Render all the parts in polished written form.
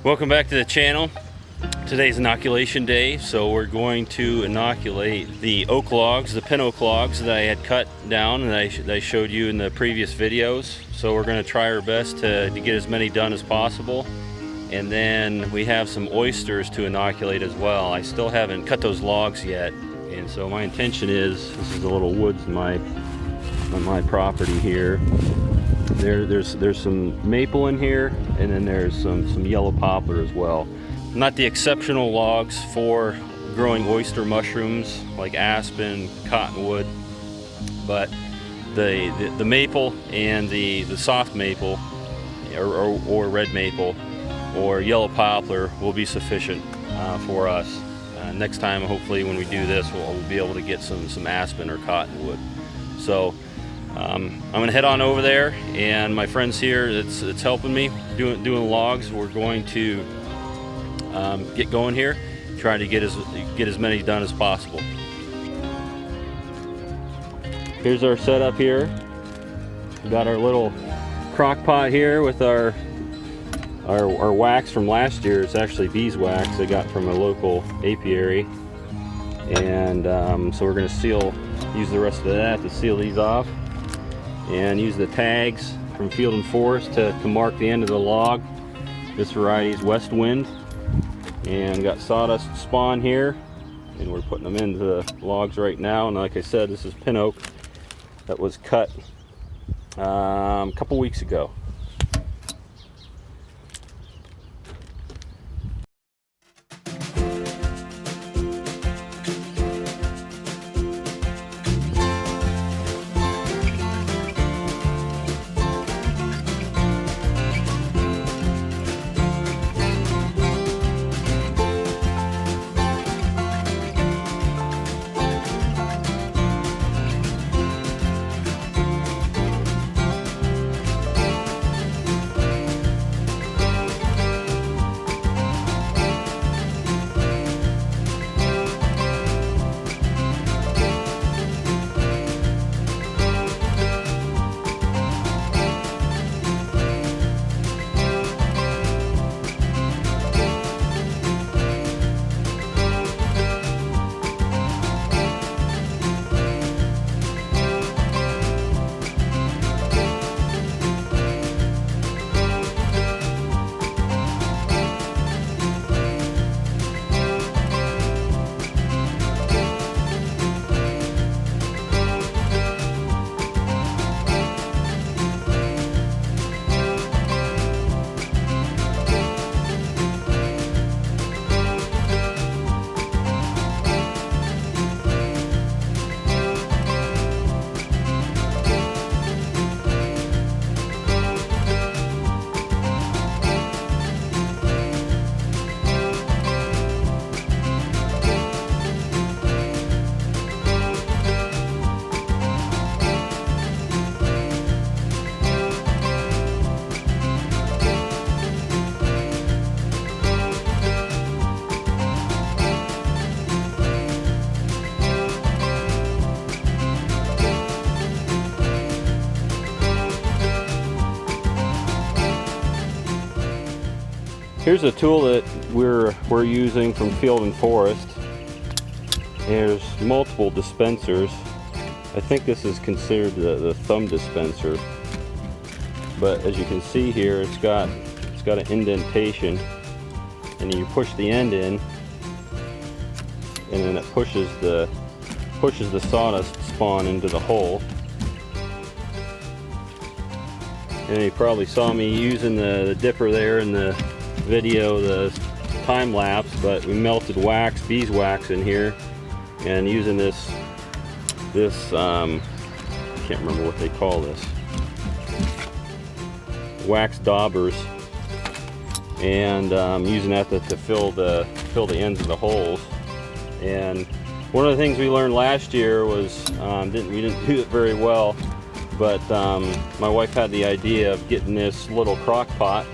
Welcome back to the channel. Today's inoculation day, so we're going to inoculate the oak logs, the pin oak logs that I had cut down and I showed you in the previous videos. So we're going to try our best to get as many done as possible. And then we have some oysters to inoculate as well. I still haven't cut those logs yet, and so my intention is, this is a little woods on my property here. There's some maple in here, and then there's some yellow poplar as well. Not the exceptional logs for growing oyster mushrooms like aspen, cottonwood, but the maple and the soft maple or red maple or yellow poplar will be sufficient for us. Next time, hopefully, when we do this, we'll be able to get some aspen or cottonwood. So I'm gonna head on over there, and my friends here that's helping me doing logs, we're going to get going here, trying to get as many done as possible. Here's our setup here. We got our little crock pot here with our wax from last year. It's actually beeswax I got from a local apiary, and so we're going to use the rest of that to seal these off, and use the tags from Field and Forest to mark the end of the log. This variety is West Wind, and got sawdust spawn here, and we're putting them into the logs right now. And like I said, this is pin oak that was cut a couple weeks ago. Here's a tool that we're using from Field and Forest. There's multiple dispensers. I think this is considered the thumb dispenser, but as you can see here, it's got an indentation, and you push the end in, and then it pushes the sawdust spawn into the hole. And you probably saw me using the dipper there in the video, the time lapse, but we melted beeswax in here, and using this I can't remember what they call this, wax daubers, and using that to fill the ends of the holes. And one of the things we learned last year was we didn't do it very well, but my wife had the idea of getting this little crock pot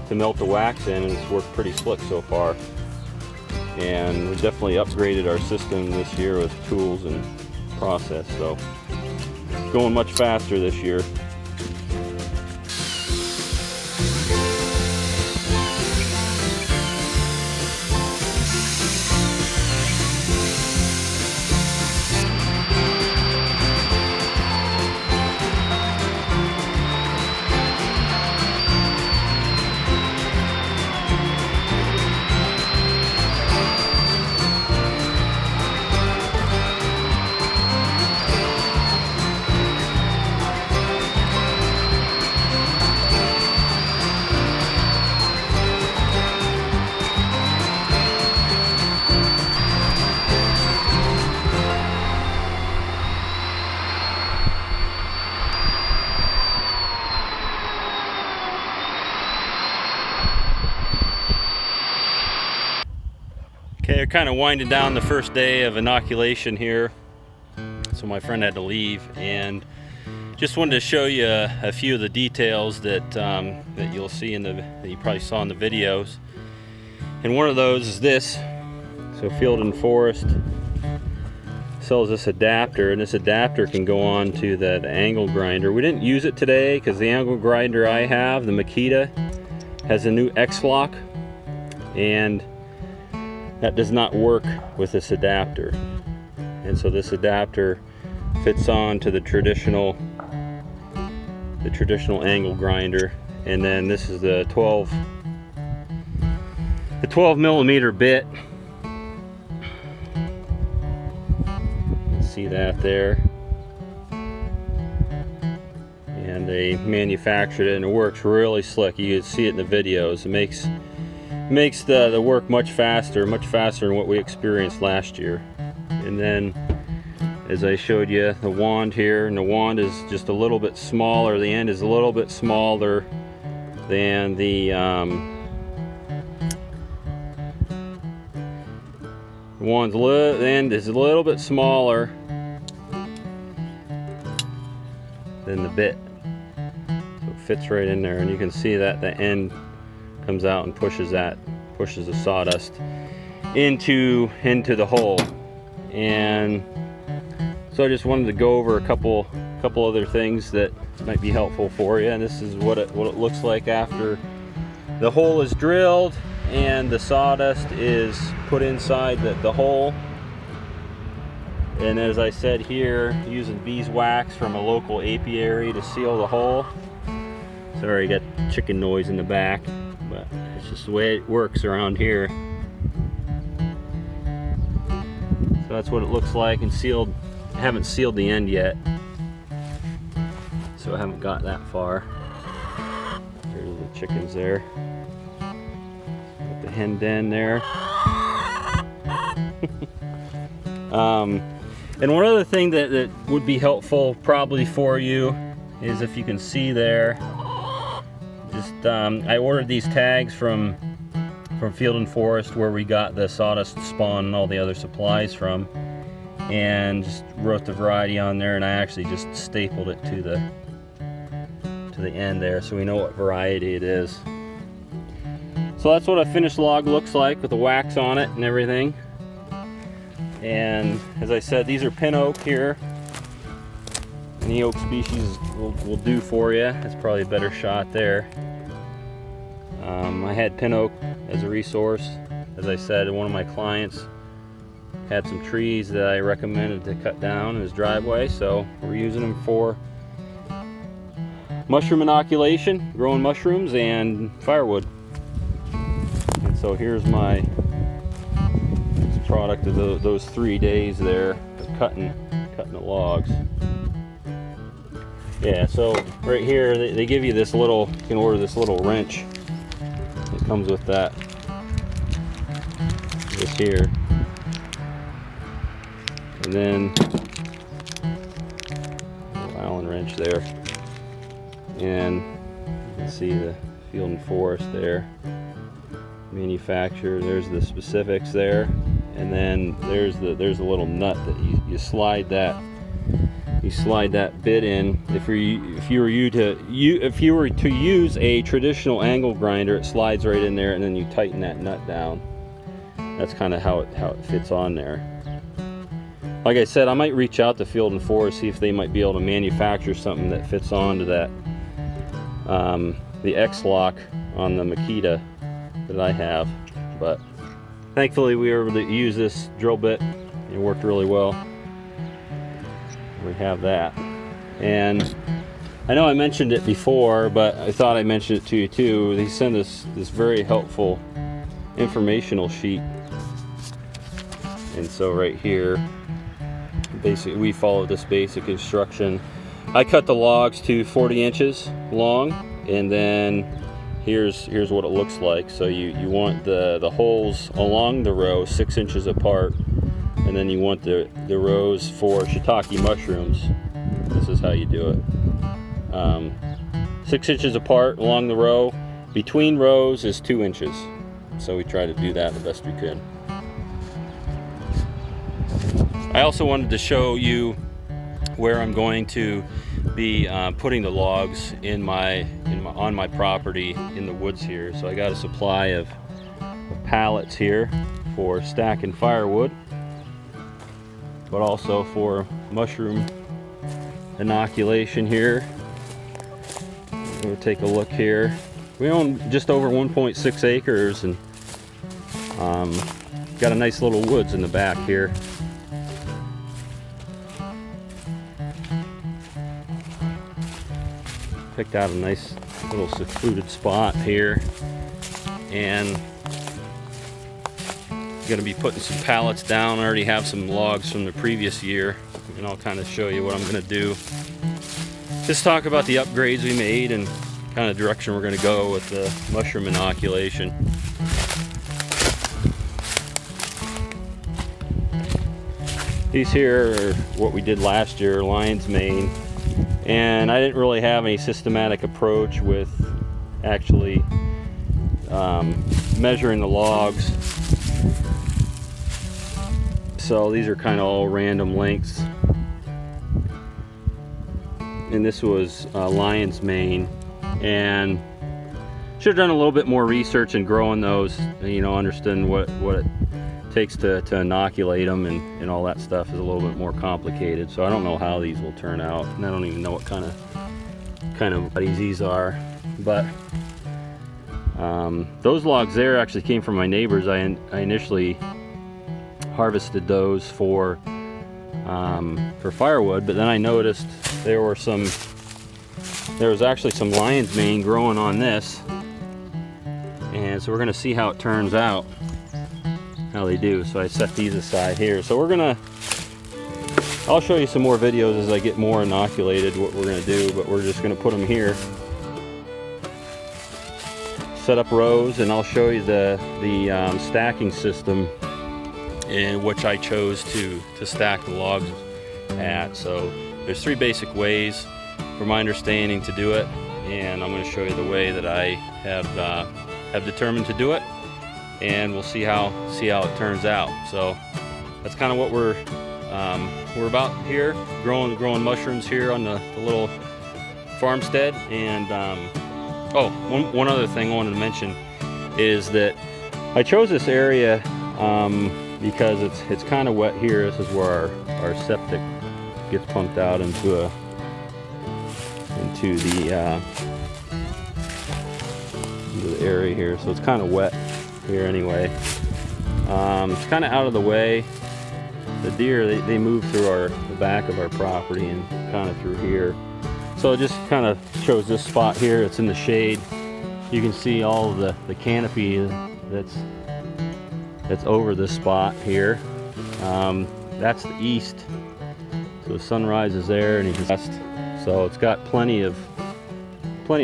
to melt the wax in, and it's worked pretty slick so far. And we definitely upgraded our system this year with tools and process, so it's going much faster this year. We're kind of winding down the first day of inoculation here, so my friend had to leave, and just wanted to show you a few of the details that that you'll see that you probably saw in the videos. And one of those is this. So Field and Forest sells this adapter, and this adapter can go on to the angle grinder. We didn't use it today because the angle grinder I have, the Makita, has a new X-lock, and that does not work with this adapter. And so this adapter fits on to the traditional angle grinder. And then this is the 12 millimeter bit. See that there, and they manufactured it, and it works really slick. You can see it in the videos. It makes the work much faster than what we experienced last year. And then, as I showed you, the wand here, and the wand is just a little bit smaller. The end is a little bit smaller than the the end is a little bit smaller than the bit, so it fits right in there, and you can see that the end comes out and pushes the sawdust into the hole. And so I just wanted to go over a couple other things that might be helpful for you. And this is what it looks like after the hole is drilled and the sawdust is put inside the hole. And as I said here, using beeswax from a local apiary to seal the hole. Sorry, you got chicken noise in the back, but it's just the way it works around here. So that's what it looks like, and sealed. I haven't sealed the end yet, so I haven't got that far. There's the chickens there. Got the hen den there. And one other thing that would be helpful probably for you is, if you can see there, just I ordered these tags from Field and Forest, where we got the sawdust spawn and all the other supplies from, and just wrote the variety on there, and I actually just stapled it to the end there, so we know what variety it is. So that's what a finished log looks like, with the wax on it and everything. And as I said, these are pin oak here. Any oak species will do for you. That's probably a better shot there. I had pin oak as a resource. As I said, one of my clients had some trees that I recommended to cut down in his driveway, so we're using them for mushroom inoculation, growing mushrooms, and firewood. And so here's my product of those 3 days there of cutting the logs. Yeah, so right here they give you this little, you can order this little wrench. It comes with this here, and then a little Allen wrench there, and you can see the Field and Forest there, manufacturer. There's the specifics there. And then there's a little nut that you slide that bit in. If you were to use a traditional angle grinder, it slides right in there, and then you tighten that nut down. That's kind of how it fits on there. Like I said, I might reach out to Field and Forest, see if they might be able to manufacture something that fits onto that the X-lock on the Makita that I have, but thankfully we were able to use this drill bit. It worked really well. We have that. And I know I mentioned it before, but I thought I mentioned it to you too. They sent us this very helpful informational sheet. And so right here, basically we followed this basic instruction. I cut the logs to 40 inches long, and then here's what it looks like. So you want the holes along the row 6 inches apart, and then you want the rows for shiitake mushrooms. This is how you do it. 6 inches apart along the row. Between rows is 2 inches. So we try to do that the best we could. I also wanted to show you where I'm going to be putting the logs on my property in the woods here. So I got a supply of pallets here for stacking firewood, but also for mushroom inoculation here. We'll take a look here. We own just over 1.6 acres and got a nice little woods in the back here. Picked out a nice little secluded spot here, and going to be putting some pallets down. I already have some logs from the previous year, and I'll kind of show you what I'm going to do. Just talk about the upgrades we made and kind of direction we're going to go with the mushroom inoculation. These here are what we did last year, lion's mane, and I didn't really have any systematic approach with actually measuring the logs. So these are kind of all random lengths, and this was lion's mane, and should have done a little bit more research in growing those, you know, understand what it takes to inoculate them, and all that stuff is a little bit more complicated. So I don't know how these will turn out, and I don't even know what kind of buddies these are. But those logs there actually came from my neighbors. I initially harvested those for firewood, but then I noticed there was actually some lion's mane growing on this, and so we're going to see how it turns out, how they do. So I set these aside here. So I'll show you some more videos as I get more inoculated what we're going to do, but we're just going to put them here, set up rows, and I'll show you the stacking system in which I chose to stack the logs at. So there's 3 basic ways from my understanding to do it, and I'm going to show you the way that I have determined to do it, and we'll see how it turns out. So that's kind of what we're about here, growing mushrooms here on the little farmstead. And one other thing I wanted to mention is that I chose this area because it's kind of wet here. This is where our septic gets pumped out into the area here, so it's kind of wet here anyway. It's kind of out of the way. The deer, they move through the back of our property and kind of through here. So it just kind of chose this spot here. It's in the shade. You can see all of the canopy that's over this spot here. That's the east, so the sun rises there, and you can west. So it's got plenty of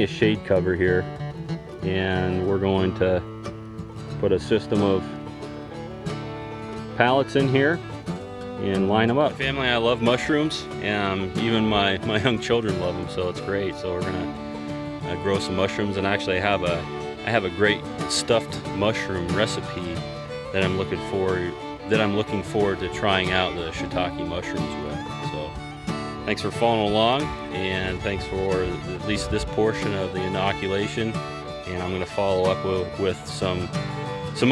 shade cover here, and we're going to put a system of pallets in here and line them up. Family, I love mushrooms, and even my young children love them, so it's great. So we're gonna grow some mushrooms, and actually I have a great stuffed mushroom recipe that I'm looking forward to trying out the shiitake mushrooms with. So thanks for following along, and thanks for at least this portion of the inoculation. And I'm going to follow up with some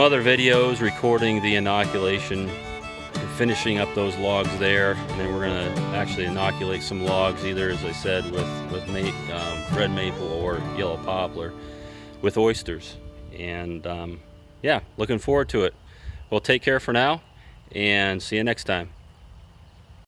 other videos recording the inoculation and finishing up those logs there, and then we're going to actually inoculate some logs, either, as I said, with red maple or yellow poplar with oysters. And yeah, looking forward to it. Well, take care for now, and see you next time.